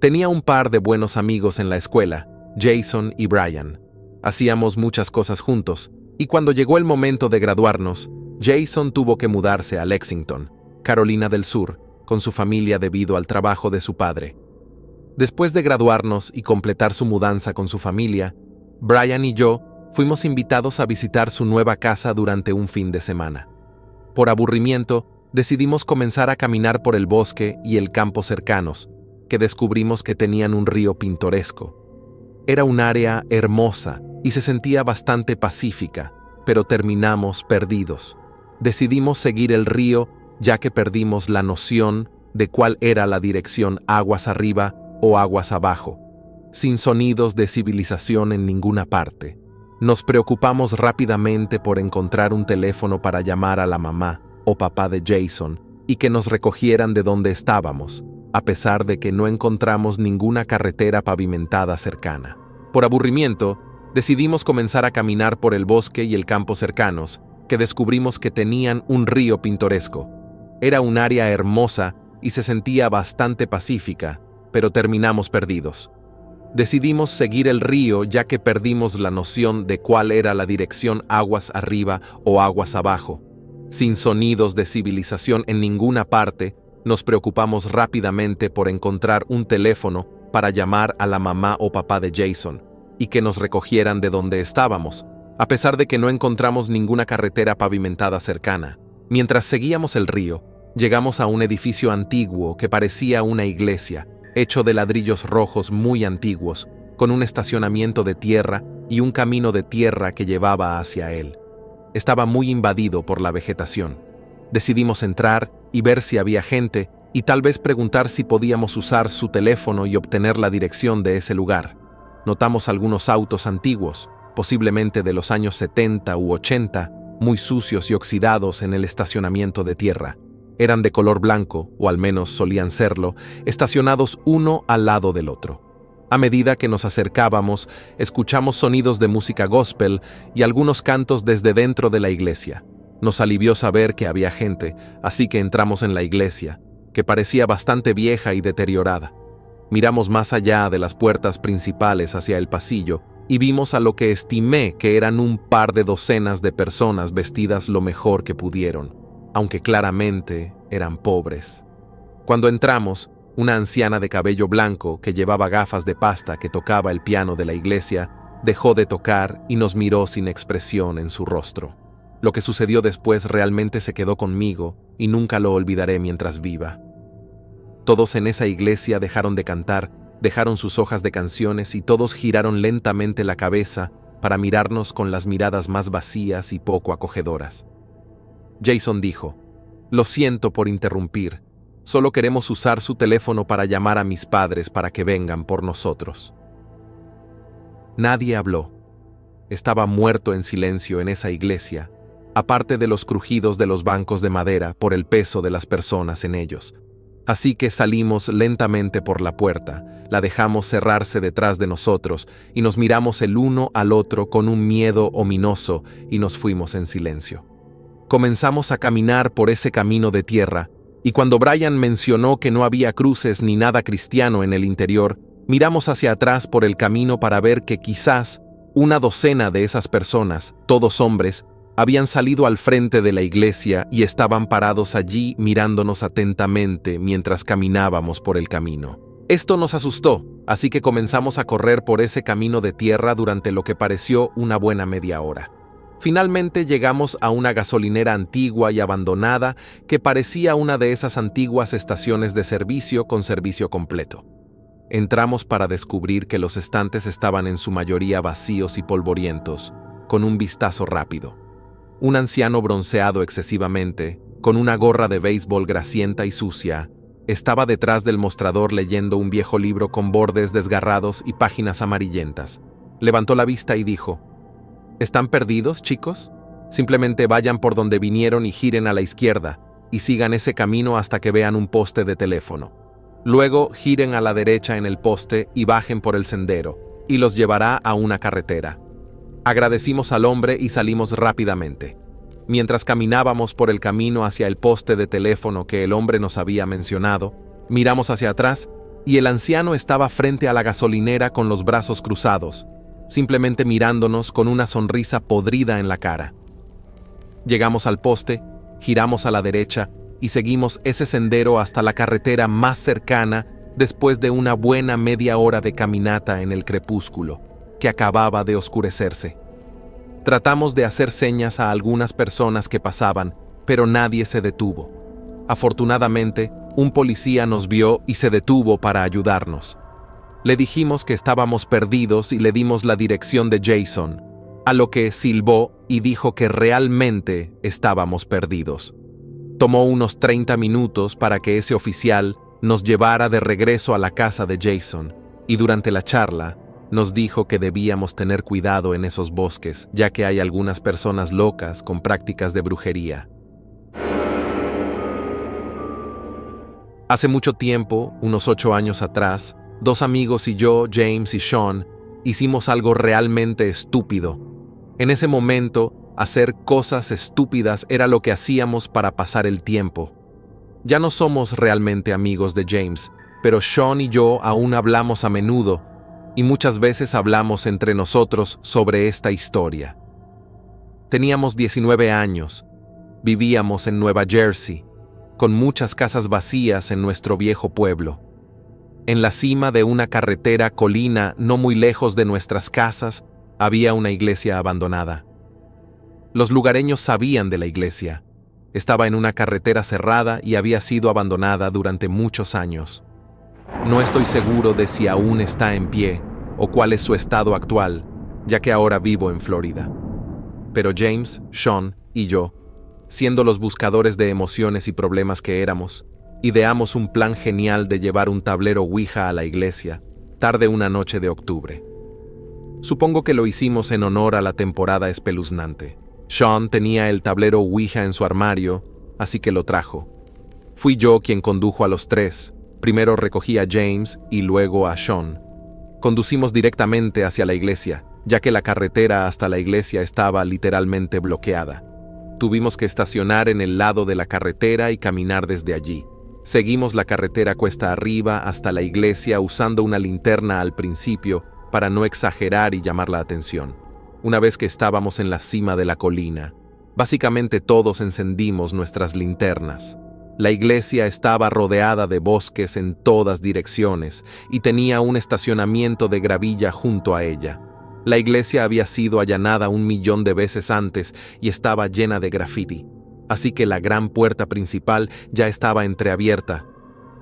Tenía un par de buenos amigos en la escuela, Jason y Brian. Hacíamos muchas cosas juntos, y cuando llegó el momento de graduarnos, Jason tuvo que mudarse a Lexington, Carolina del Sur, con su familia debido al trabajo de su padre. Después de graduarnos y completar su mudanza con su familia, Brian y yo fuimos invitados a visitar su nueva casa durante un fin de semana. Por aburrimiento, decidimos comenzar a caminar por el bosque y el campo cercanos, que descubrimos que tenían un río pintoresco. Era un área hermosa y se sentía bastante pacífica, pero terminamos perdidos. Decidimos seguir el río ya que perdimos la noción de cuál era la dirección aguas arriba o aguas abajo, sin sonidos de civilización en ninguna parte. Nos preocupamos rápidamente por encontrar un teléfono para llamar a la mamá o papá de Jason y que nos recogieran de donde estábamos, a pesar de que no encontramos ninguna carretera pavimentada cercana. Por aburrimiento, decidimos comenzar a caminar por el bosque y el campo cercanos, que descubrimos que tenían un río pintoresco. Era un área hermosa y se sentía bastante pacífica, pero terminamos perdidos. Decidimos seguir el río ya que perdimos la noción de cuál era la dirección aguas arriba o aguas abajo. Sin sonidos de civilización en ninguna parte, nos preocupamos rápidamente por encontrar un teléfono para llamar a la mamá o papá de Jason y que nos recogieran de donde estábamos, a pesar de que no encontramos ninguna carretera pavimentada cercana. Mientras seguíamos el río, llegamos a un edificio antiguo que parecía una iglesia, hecho de ladrillos rojos muy antiguos, con un estacionamiento de tierra y un camino de tierra que llevaba hacia él. Estaba muy invadido por la vegetación. Decidimos entrar y ver si había gente y tal vez preguntar si podíamos usar su teléfono y obtener la dirección de ese lugar. Notamos algunos autos antiguos, posiblemente de los años 70 u 80, muy sucios y oxidados en el estacionamiento de tierra. Eran de color blanco, o al menos solían serlo, estacionados uno al lado del otro. A medida que nos acercábamos, escuchamos sonidos de música gospel y algunos cantos desde dentro de la iglesia. Nos alivió saber que había gente, así que entramos en la iglesia, que parecía bastante vieja y deteriorada. Miramos más allá de las puertas principales hacia el pasillo y vimos a lo que estimé que eran un par de docenas de personas vestidas lo mejor que pudieron, aunque claramente eran pobres. Cuando entramos, una anciana de cabello blanco que llevaba gafas de pasta que tocaba el piano de la iglesia dejó de tocar y nos miró sin expresión en su rostro. Lo que sucedió después realmente se quedó conmigo y nunca lo olvidaré mientras viva. Todos en esa iglesia dejaron de cantar, dejaron sus hojas de canciones y todos giraron lentamente la cabeza para mirarnos con las miradas más vacías y poco acogedoras. Jason dijo: «Lo siento por interrumpir, solo queremos usar su teléfono para llamar a mis padres para que vengan por nosotros». Nadie habló. Estaba muerto en silencio en esa iglesia, aparte de los crujidos de los bancos de madera por el peso de las personas en ellos. Así que salimos lentamente por la puerta, la dejamos cerrarse detrás de nosotros y nos miramos el uno al otro con un miedo ominoso y nos fuimos en silencio. Comenzamos a caminar por ese camino de tierra y cuando Brian mencionó que no había cruces ni nada cristiano en el interior, miramos hacia atrás por el camino para ver que quizás una docena de esas personas, todos hombres, habían salido al frente de la iglesia y estaban parados allí mirándonos atentamente mientras caminábamos por el camino. Esto nos asustó, así que comenzamos a correr por ese camino de tierra durante lo que pareció una buena media hora. Finalmente llegamos a una gasolinera antigua y abandonada que parecía una de esas antiguas estaciones de servicio con servicio completo. Entramos para descubrir que los estantes estaban en su mayoría vacíos y polvorientos, con un vistazo rápido. Un anciano bronceado excesivamente, con una gorra de béisbol grasienta y sucia, estaba detrás del mostrador leyendo un viejo libro con bordes desgarrados y páginas amarillentas. Levantó la vista y dijo: «¿Están perdidos, chicos? Simplemente vayan por donde vinieron y giren a la izquierda, y sigan ese camino hasta que vean un poste de teléfono. Luego giren a la derecha en el poste y bajen por el sendero, y los llevará a una carretera». Agradecimos al hombre y salimos rápidamente. Mientras caminábamos por el camino hacia el poste de teléfono que el hombre nos había mencionado, miramos hacia atrás y el anciano estaba frente a la gasolinera con los brazos cruzados, simplemente mirándonos con una sonrisa podrida en la cara. Llegamos al poste, giramos a la derecha y seguimos ese sendero hasta la carretera más cercana después de una buena media hora de caminata en el crepúsculo, que acababa de oscurecerse. Tratamos de hacer señas a algunas personas que pasaban, pero nadie se detuvo. Afortunadamente, un policía nos vio y se detuvo para ayudarnos. Le dijimos que estábamos perdidos y le dimos la dirección de Jason, a lo que silbó y dijo que realmente estábamos perdidos. Tomó unos 30 minutos para que ese oficial nos llevara de regreso a la casa de Jason, y durante la charla nos dijo que debíamos tener cuidado en esos bosques, ya que hay algunas personas locas con prácticas de brujería. Hace mucho tiempo, unos 8 años atrás, 2 amigos y yo, James y Sean, hicimos algo realmente estúpido. En ese momento, hacer cosas estúpidas era lo que hacíamos para pasar el tiempo. Ya no somos realmente amigos de James, pero Sean y yo aún hablamos a menudo, y muchas veces hablamos entre nosotros sobre esta historia. Teníamos 19 años, vivíamos en Nueva Jersey, con muchas casas vacías en nuestro viejo pueblo. En la cima de una carretera colina no muy lejos de nuestras casas había una iglesia abandonada. Los lugareños sabían de la iglesia. Estaba en una carretera cerrada y había sido abandonada durante muchos años. No estoy seguro de si aún está en pie o cuál es su estado actual, ya que ahora vivo en Florida. Pero James, Sean y yo, siendo los buscadores de emociones y problemas que éramos, ideamos un plan genial de llevar un tablero Ouija a la iglesia, tarde una noche de octubre. Supongo que lo hicimos en honor a la temporada espeluznante. Sean tenía el tablero Ouija en su armario, así que lo trajo. Fui yo quien condujo a los 3. Primero recogí a James y luego a Sean. Conducimos directamente hacia la iglesia, ya que la carretera hasta la iglesia estaba literalmente bloqueada. Tuvimos que estacionar en el lado de la carretera y caminar desde allí. Seguimos la carretera cuesta arriba hasta la iglesia usando una linterna al principio para no exagerar y llamar la atención. Una vez que estábamos en la cima de la colina, básicamente todos encendimos nuestras linternas. La iglesia estaba rodeada de bosques en todas direcciones y tenía un estacionamiento de gravilla junto a ella. La iglesia había sido allanada 1.000.000 de veces antes y estaba llena de graffiti, así que la gran puerta principal ya estaba entreabierta.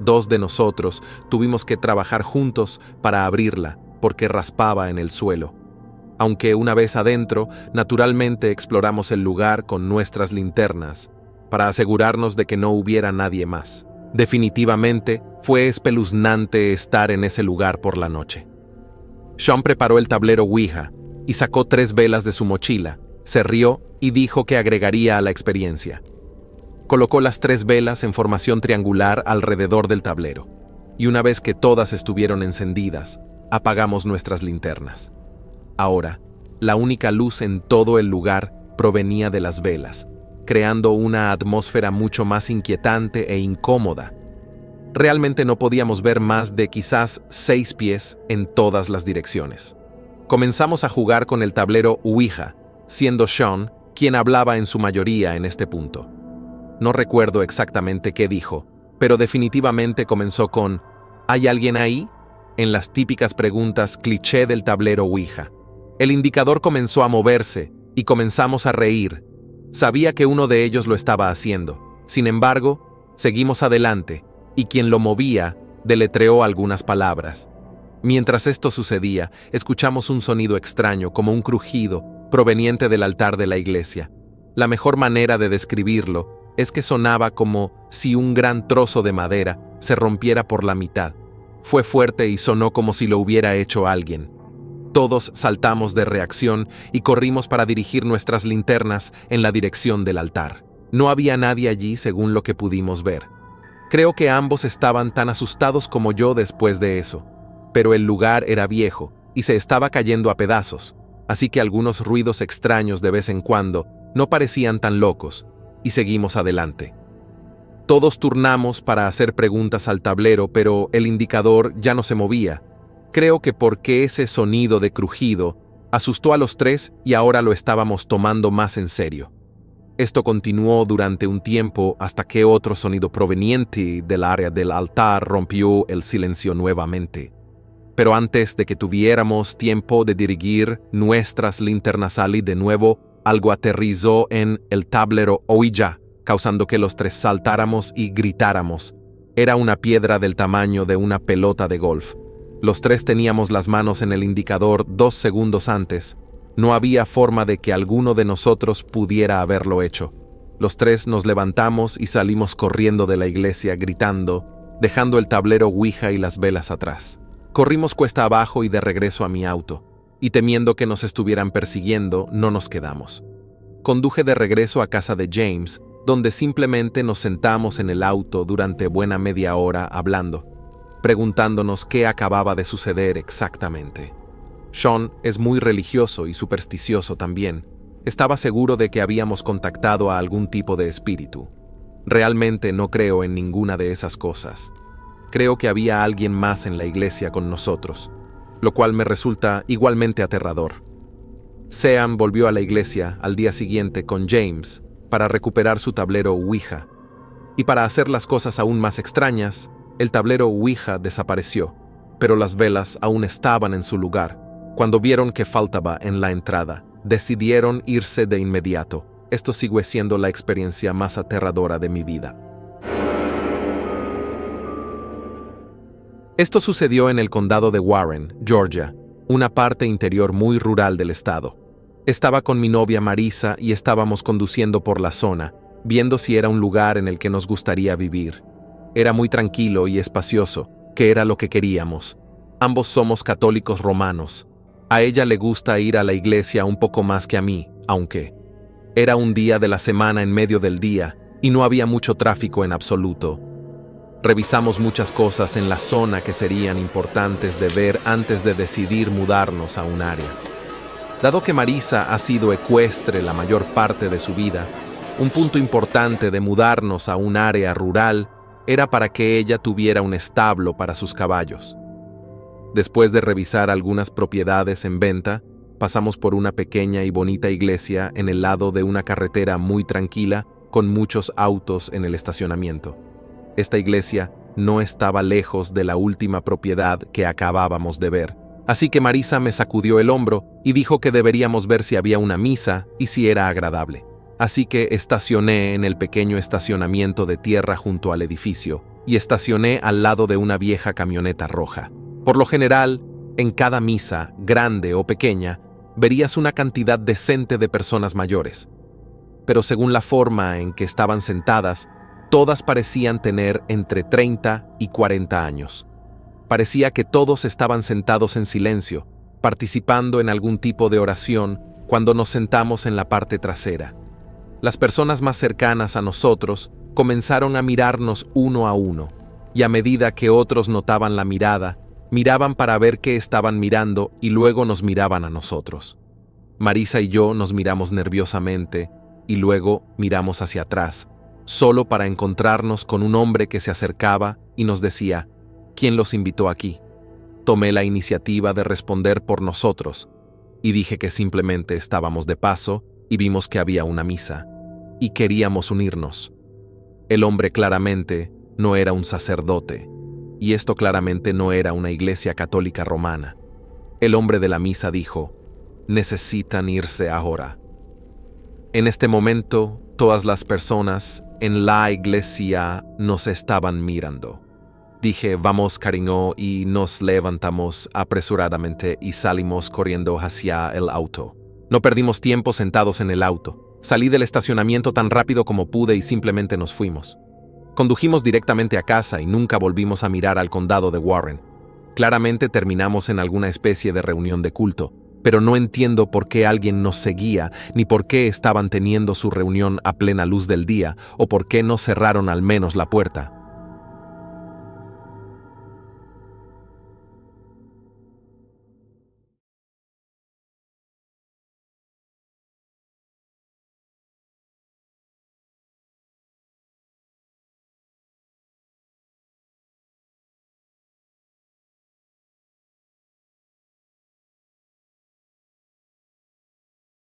2 de nosotros tuvimos que trabajar juntos para abrirla porque raspaba en el suelo. Aunque una vez adentro, naturalmente exploramos el lugar con nuestras linternas, para asegurarnos de que no hubiera nadie más. Definitivamente, fue espeluznante estar en ese lugar por la noche. Sean preparó el tablero Ouija y sacó 3 velas de su mochila, se rió y dijo que agregaría a la experiencia. Colocó las 3 velas en formación triangular alrededor del tablero, y una vez que todas estuvieron encendidas, apagamos nuestras linternas. Ahora, la única luz en todo el lugar provenía de las velas, creando una atmósfera mucho más inquietante e incómoda. Realmente no podíamos ver más de quizás 6 pies en todas las direcciones. Comenzamos a jugar con el tablero Ouija, siendo Sean quien hablaba en su mayoría en este punto. No recuerdo exactamente qué dijo, pero definitivamente comenzó con ¿hay alguien ahí?, en las típicas preguntas cliché del tablero Ouija. El indicador comenzó a moverse y comenzamos a reír. Sabía que uno de ellos lo estaba haciendo. Sin embargo, seguimos adelante y quien lo movía deletreó algunas palabras. Mientras esto sucedía, escuchamos un sonido extraño, como un crujido, proveniente del altar de la iglesia. La mejor manera de describirlo es que sonaba como si un gran trozo de madera se rompiera por la mitad. Fue fuerte y sonó como si lo hubiera hecho alguien. Todos saltamos de reacción y corrimos para dirigir nuestras linternas en la dirección del altar. No había nadie allí según lo que pudimos ver. Creo que ambos estaban tan asustados como yo después de eso, pero el lugar era viejo y se estaba cayendo a pedazos, así que algunos ruidos extraños de vez en cuando no parecían tan locos, y seguimos adelante. Todos turnamos para hacer preguntas al tablero, pero el indicador ya no se movía. Creo que porque ese sonido de crujido asustó a los tres y ahora lo estábamos tomando más en serio. Esto continuó durante un tiempo hasta que otro sonido proveniente del área del altar rompió el silencio nuevamente. Pero antes de que tuviéramos tiempo de dirigir nuestras linternas de nuevo, algo aterrizó en el tablero Ouija, causando que los tres saltáramos y gritáramos. Era una piedra del tamaño de una pelota de golf. Los tres teníamos las manos en el indicador 2 segundos antes. No había forma de que alguno de nosotros pudiera haberlo hecho. Los tres nos levantamos y salimos corriendo de la iglesia gritando, dejando el tablero Ouija y las velas atrás. Corrimos cuesta abajo y de regreso a mi auto, y temiendo que nos estuvieran persiguiendo, no nos quedamos. Conduje de regreso a casa de James, donde simplemente nos sentamos en el auto durante buena media hora hablando, preguntándonos qué acababa de suceder exactamente. Sean es muy religioso y supersticioso también. Estaba seguro de que habíamos contactado a algún tipo de espíritu. Realmente no creo en ninguna de esas cosas. Creo que había alguien más en la iglesia con nosotros, lo cual me resulta igualmente aterrador. Sean volvió a la iglesia al día siguiente con James para recuperar su tablero Ouija. Y para hacer las cosas aún más extrañas, el tablero Ouija desapareció, pero las velas aún estaban en su lugar. Cuando vieron que faltaba en la entrada, decidieron irse de inmediato. Esto sigue siendo la experiencia más aterradora de mi vida. Esto sucedió en el condado de Warren, Georgia, una parte interior muy rural del estado. Estaba con mi novia Marisa y estábamos conduciendo por la zona, viendo si era un lugar en el que nos gustaría vivir. Era muy tranquilo y espacioso, que era lo que queríamos. Ambos somos católicos romanos. A ella le gusta ir a la iglesia un poco más que a mí, aunque era un día de la semana en medio del día y no había mucho tráfico en absoluto. Revisamos muchas cosas en la zona que serían importantes de ver antes de decidir mudarnos a un área. Dado que Marisa ha sido ecuestre la mayor parte de su vida, un punto importante de mudarnos a un área rural era para que ella tuviera un establo para sus caballos. Después de revisar algunas propiedades en venta, pasamos por una pequeña y bonita iglesia en el lado de una carretera muy tranquila con muchos autos en el estacionamiento. Esta iglesia no estaba lejos de la última propiedad que acabábamos de ver, así que Marisa me sacudió el hombro y dijo que deberíamos ver si había una misa y si era agradable. Así que estacioné en el pequeño estacionamiento de tierra junto al edificio y estacioné al lado de una vieja camioneta roja. Por lo general, en cada misa, grande o pequeña, verías una cantidad decente de personas mayores. Pero según la forma en que estaban sentadas, todas parecían tener entre 30 y 40 años. Parecía que todos estaban sentados en silencio, participando en algún tipo de oración cuando nos sentamos en la parte trasera. Las personas más cercanas a nosotros comenzaron a mirarnos uno a uno, y a medida que otros notaban la mirada, miraban para ver qué estaban mirando y luego nos miraban a nosotros. Marisa y yo nos miramos nerviosamente y luego miramos hacia atrás, solo para encontrarnos con un hombre que se acercaba y nos decía, ¿quién los invitó aquí? Tomé la iniciativa de responder por nosotros y dije que simplemente estábamos de paso y vimos que había una misa y queríamos unirnos. El hombre claramente no era un sacerdote. Y esto claramente no era una iglesia católica romana. El hombre de la misa dijo, necesitan irse ahora. En este momento, todas las personas en la iglesia nos estaban mirando. Dije, vamos cariño, y nos levantamos apresuradamente y salimos corriendo hacia el auto. No perdimos tiempo sentados en el auto. Salí del estacionamiento tan rápido como pude y simplemente nos fuimos. Condujimos directamente a casa y nunca volvimos a mirar al condado de Warren. Claramente terminamos en alguna especie de reunión de culto, pero no entiendo por qué alguien nos seguía, ni por qué estaban teniendo su reunión a plena luz del día, o por qué no cerraron al menos la puerta.